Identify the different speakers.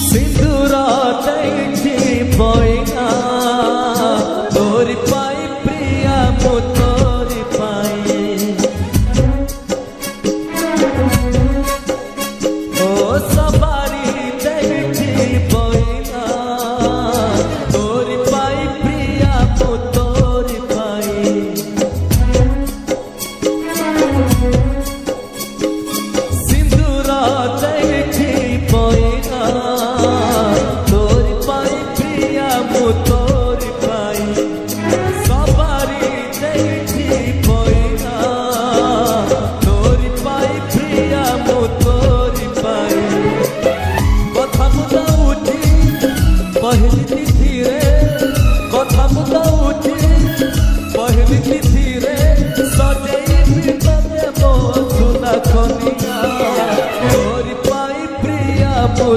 Speaker 1: सिंदूर दैछि बइना तोरी पाई प्रिया मु तोरी पाई ओ सवारी दैछि बइना तोरी पाई प्रिया मु तोरी पाई सिंदूर दैछि बइना तोरी पाई प्रिया मु तोरी पाई सवारी दैछि बइना तोरी पाई प्रिया मु तोरी पाई कथा बुझाउछि पहली तिथि रे कथा बुझाउछि पहली तिथि रे सजैबि तते मो सुना कनिया तोरी पाई प्रिया मु